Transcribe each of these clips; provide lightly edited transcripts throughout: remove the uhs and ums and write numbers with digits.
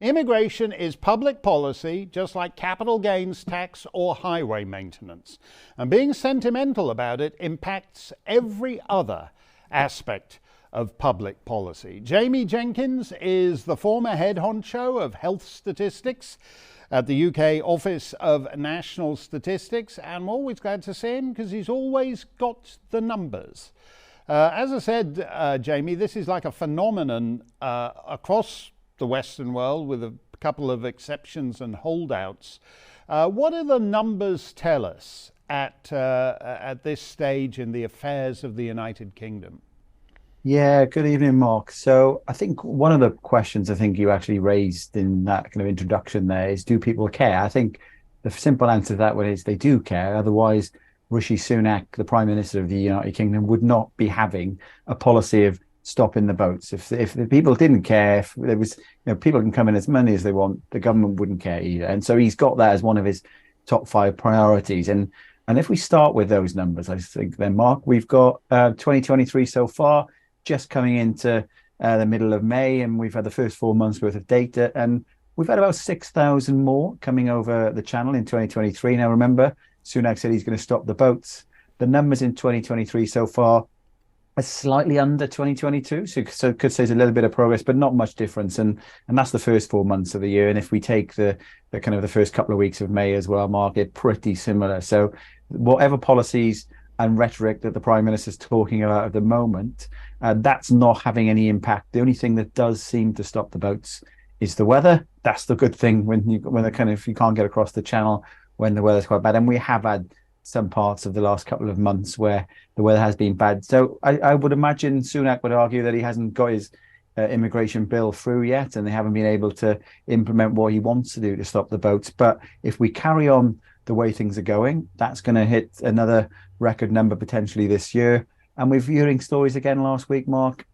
Immigration is public policy, just like capital gains tax or highway maintenance. And being sentimental about it impacts every other aspect of public policy. Jamie Jenkins is the former head honcho of health statistics at the UK Office of National Statistics. And I'm always glad to see him because he's always got the numbers. As I said, Jamie, this is like a phenomenon across the Western world, with a couple of exceptions and holdouts. What do the numbers tell us at this stage in the affairs of the United Kingdom? Yeah, good evening, Mark. So I think one of the questions I think you actually raised in that kind of introduction there is, do people care? I think the simple answer to that one is they do care. Otherwise, Rishi Sunak, the Prime Minister of the United Kingdom, would not be having a policy of stopping the boats. If the people didn't care, if there was, people can come in as many as they want, the government wouldn't care either. And so he's got that as one of his top 5 priorities. And if we start with those numbers, I think then, Mark, we've got 2023 so far, just coming into the middle of May, and we've had the first 4 months worth of data, and we've had about 6,000 more coming over the channel in 2023. Now, remember, Sunak said he's going to stop the boats. The numbers in 2023 so far are slightly under 2022, so could say it's a little bit of progress, but not much difference. And that's the first 4 months of the year. And if we take the kind of the first couple of weeks of May as well, Mark, it's pretty similar. So whatever policies and rhetoric that the Prime Minister is talking about at the moment, that's not having any impact. The only thing that does seem to stop the boats is the weather. That's the good thing when you can't get across the channel when the weather's quite bad. And we have had some parts of the last couple of months where the weather has been bad. So I would imagine Sunak would argue that he hasn't got his immigration bill through yet, and they haven't been able to implement what he wants to do to stop the boats. But if we carry on the way things are going, that's going to hit another record number potentially this year. And we're hearing stories again last week, Mark.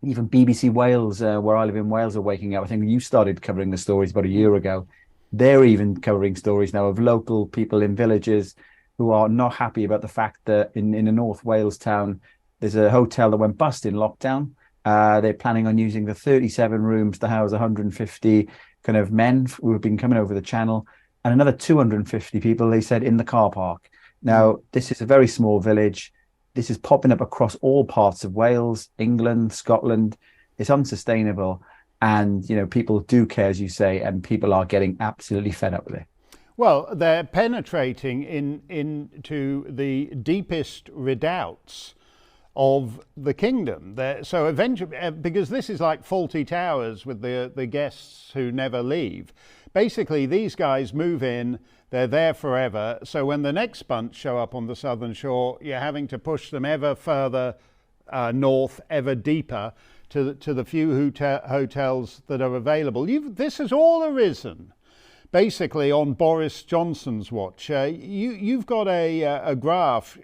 Even BBC Wales, where I live in Wales, are waking up. I think you started covering the stories about a year ago. They're even covering stories now of local people in villages who are not happy about the fact that in a North Wales town, there's a hotel that went bust in lockdown. They're planning on using the 37 rooms to house 150 kind of men who have been coming over the channel, and another 250 people, they said, in the car park. Now, this is a very small village. This is popping up across all parts of Wales, England, Scotland. It's unsustainable. And, people do care, as you say, and people are getting absolutely fed up with it. Well, they're penetrating into the deepest redoubts of the kingdom. So eventually, because this is like Faulty Towers with the guests who never leave. Basically, these guys move in, they're there forever. So when the next bunch show up on the southern shore, you're having to push them ever further north, ever deeper to the few hotels that are available. This has all arisen basically on Boris Johnson's watch. You've got a graph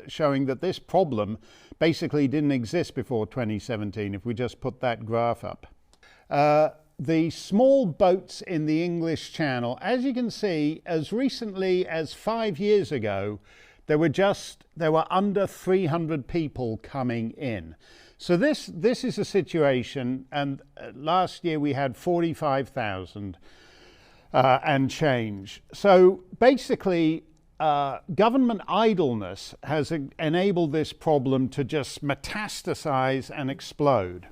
showing that this problem basically didn't exist before 2017, if we just put that graph up. The small boats in the English Channel, as you can see, as recently as 5 years ago, there were under 300 people coming in. So this is a situation, and last year we had 45,000 and change. So basically, government idleness has enabled this problem to just metastasize and explode.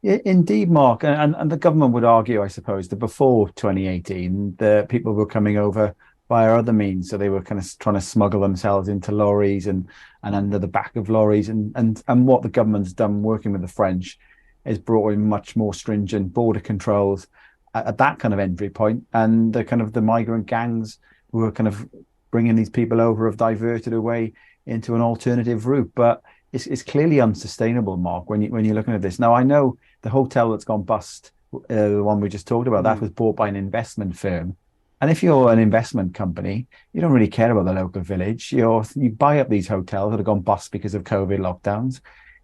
Yeah, indeed, Mark. And the government would argue, I suppose, that before 2018, the people were coming over via other means. So they were kind of trying to smuggle themselves into lorries and under the back of lorries. And what the government's done working with the French is brought in much more stringent border controls at that kind of entry point. And the kind of the migrant gangs who were kind of bringing these people over have diverted away into an alternative route. But it's clearly unsustainable, Mark, when you're looking at this. Now, I know the hotel that's gone bust, the one we just talked about, that was bought by an investment firm. And if you're an investment company, you don't really care about the local village. You buy up these hotels that have gone bust because of COVID lockdowns.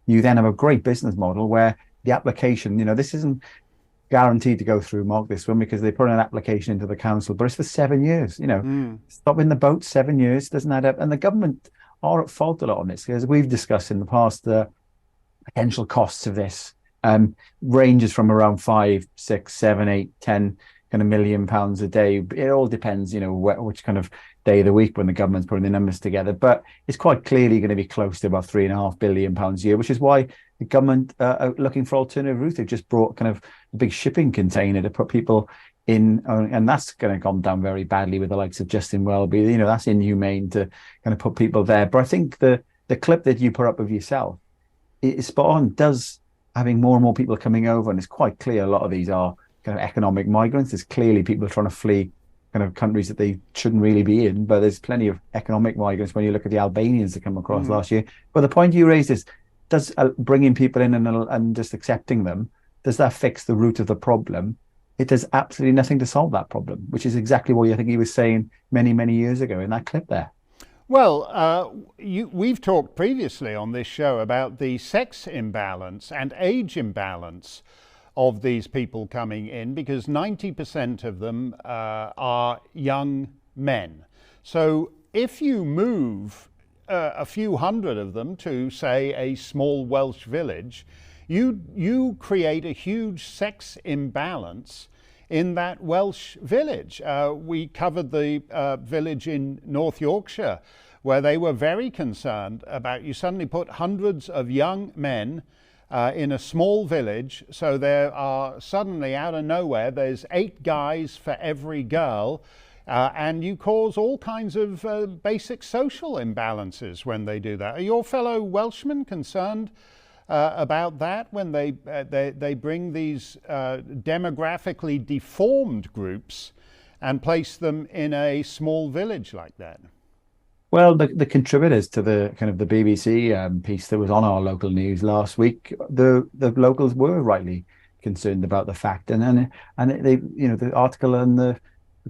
You then have a great business model where the application, this isn't guaranteed to go through, Mark, this one, because they put an application into the council, but it's for 7 years. Stopping the boat 7 years doesn't add up. And the government are at fault a lot on this, because we've discussed in the past the potential costs of this ranges from around 5, 6, 7, 8, 10 kind of £1 million a day. It all depends, which kind of day of the week when the government's putting the numbers together. But it's quite clearly going to be close to about £3.5 billion a year, which is why the government are looking for alternative routes. They've just brought kind of a big shipping container to put people in, and that's going to come down very badly with the likes of Justin Welby. That's inhumane to kind of put people there. But I think the clip that you put up of yourself is spot on. Does having more and more people coming over, and it's quite clear a lot of these are kind of economic migrants. There's clearly people trying to flee kind of countries that they shouldn't really be in, but there's plenty of economic migrants when you look at the Albanians that come across last year. But the point you raised is, does bringing people in and just accepting them, does that fix the root of the problem? It does absolutely nothing to solve that problem, which is exactly what I think he was saying many, many years ago in that clip there. Well, we've talked previously on this show about the sex imbalance and age imbalance of these people coming in, because 90% of them are young men. So if you move a few hundred of them to, say, a small Welsh village, you create a huge sex imbalance in that Welsh village. We covered the village in North Yorkshire, where they were very concerned about, you suddenly put hundreds of young men in a small village, so there are suddenly, out of nowhere, there's 8 guys for every girl, and you cause all kinds of basic social imbalances when they do that. Are your fellow Welshmen concerned about that when they bring these demographically deformed groups and place them in a small village like that? Well, the contributors to the kind of the BBC piece that was on our local news last week, the locals were rightly concerned about the fact, and they, the article and the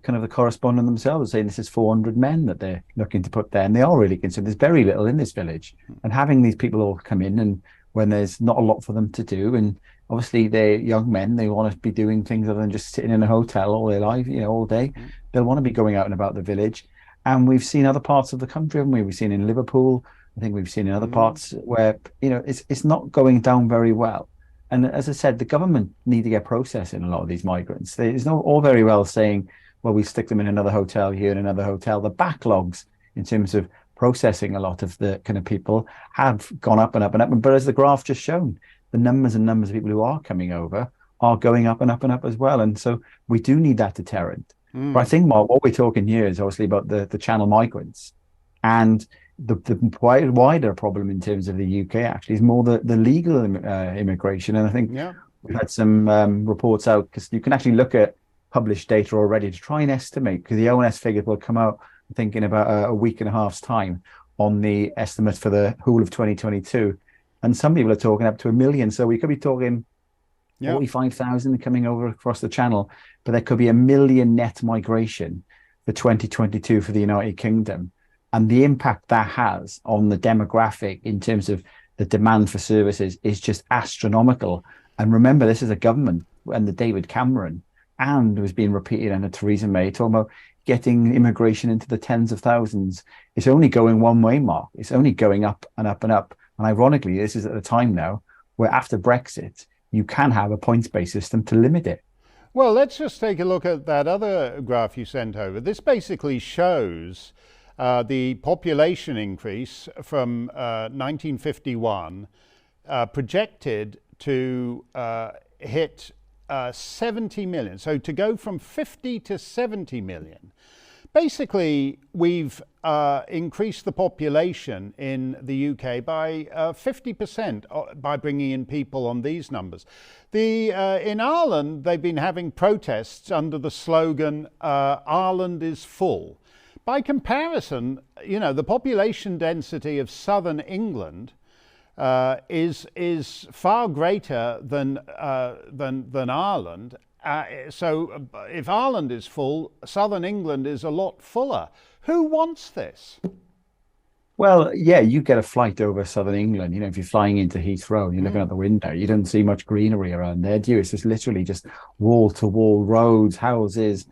kind of the correspondent themselves saying this is 400 men that they're looking to put there, and they are really concerned. There's very little in this village, and having these people all come in, and when there's not a lot for them to do, and obviously they're young men, they want to be doing things other than just sitting in a hotel all their life, all day. They'll want to be going out and about the village. And we've seen other parts of the country, haven't we? We've seen in Liverpool. I think we've seen in other parts where, it's not going down very well. And as I said, the government need to get processing a lot of these migrants. It's not all very well saying, well, we stick them in another hotel here and another hotel. The backlogs in terms of processing a lot of the kind of people have gone up and up and up. But as the graph just shown, the numbers and numbers of people who are coming over are going up and up and up as well. And so we do need that deterrent. But I think, Mark, what we're talking here is obviously about the channel migrants, and the wider problem in terms of the UK actually is more the legal immigration. And I think we've had some reports out, because you can actually look at published data already to try and estimate, because the ONS figures will come out, I think, in about a week and a half's time on the estimate for the whole of 2022. And some people are talking up to 1 million. So we could be talking 45,000 coming over across the channel, but there could be 1 million net migration for 2022 for the United Kingdom. And the impact that has on the demographic in terms of the demand for services is just astronomical. And remember, this is a government under David Cameron, and it was being repeated under Theresa May, talking about getting immigration into the tens of thousands. It's only going one way, Mark. It's only going up and up and up. And ironically, this is at a time now where after Brexit, you can have a points-based system to limit it. Well, let's just take a look at that other graph you sent over. This basically shows the population increase from 1951 projected to hit 70 million. So to go from 50 to 70 million. Basically, we've increased the population in the UK by 50% by bringing in people on these numbers. In Ireland, they've been having protests under the slogan, Ireland is full. By comparison, the population density of southern England is far greater than Ireland. So if Ireland is full, southern England is a lot fuller. Who wants this? Well, yeah, you get a flight over southern England. If you're flying into Heathrow and you're looking out the window, you don't see much greenery around there, do you? It's just literally just wall to wall roads, houses,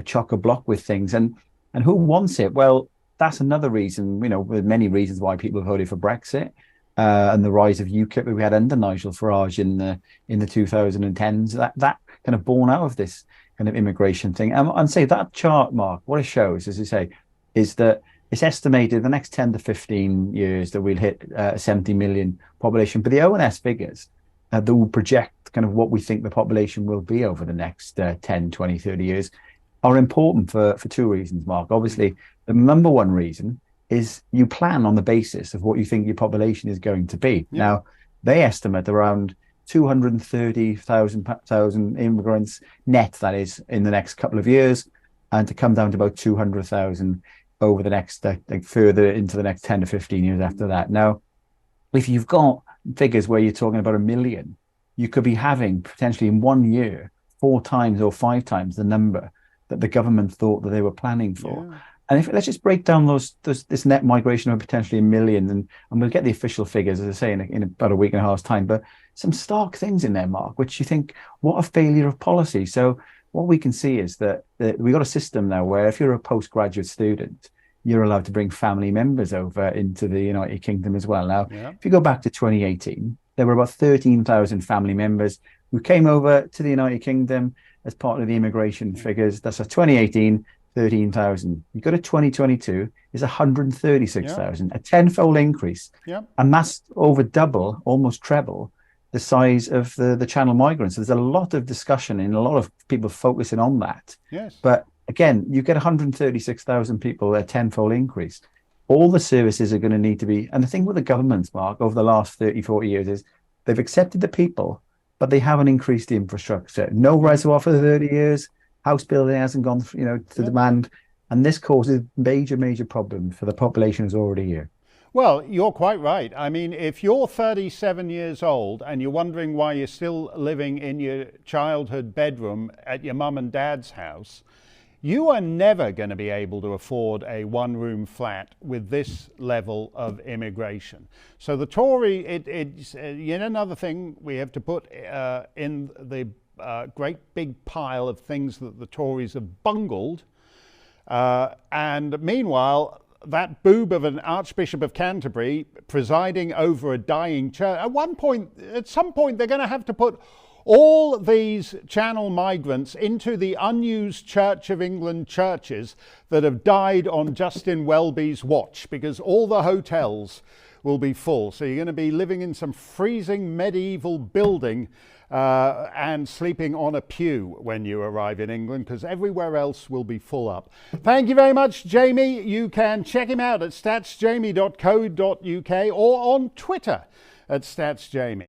chock-a-block with things. And who wants it? Well, that's another reason, with many reasons why people voted for Brexit. and the rise of UKIP that we had under Nigel Farage in the 2010s, that kind of born out of this kind of immigration thing. And say that chart, Mark, what it shows, as you say, is that it's estimated the next 10 to 15 years that we'll hit 70 million population. But the ONS figures that will project kind of what we think the population will be over the next 10, 20, 30 years are important for two reasons, Mark. Obviously, the number one reason is you plan on the basis of what you think your population is going to be. Yeah. Now, they estimate around 230,000 immigrants net, that is, in the next couple of years, and to come down to about 200,000 over the next, further into the next 10 to 15 years after that. Now, if you've got figures where you're talking about 1 million, you could be having potentially in 1 year 4 times or 5 times the number that the government thought that they were planning for. Yeah. And let's just break down this net migration of potentially 1 million, and we'll get the official figures, as I say, in about a week and a half's time. But some stark things in there, Mark, which you think, what a failure of policy. So what we can see is that we've got a system now where if you're a postgraduate student, you're allowed to bring family members over into the United Kingdom as well. Now, if you go back to 2018, there were about 13,000 family members who came over to the United Kingdom as part of the immigration figures. That's a 2018, 13,000. You go to 2022, is 136,000, a tenfold increase. And that's over double, almost treble, the size of the Channel migrants. So there's a lot of discussion and a lot of people focusing on that. Yes. But again, you get 136,000 people, a tenfold increase. All the services are going to need to be, and the thing with the governments, Mark, over the last 30, 40 years is they've accepted the people, but they haven't increased the infrastructure. No reservoir for 30 years. House building hasn't gone, to demand. And this causes major problems for the population who's already here. Well, you're quite right. I mean, if you're 37 years old and you're wondering why you're still living in your childhood bedroom at your mum and dad's house, you are never going to be able to afford a one-room flat with this level of immigration. So the Tory, it's another thing we have to put in the great big pile of things that the Tories have bungled. And meanwhile, that boob of an Archbishop of Canterbury presiding over a dying church, at some point, they're going to have to put all these Channel migrants into the unused Church of England churches that have died on Justin Welby's watch, because all the hotels will be full. So you're going to be living in some freezing medieval building and sleeping on a pew when you arrive in England, because everywhere else will be full up. Thank you very much, Jamie. You can check him out at statsjamie.co.uk or on Twitter at statsjamie.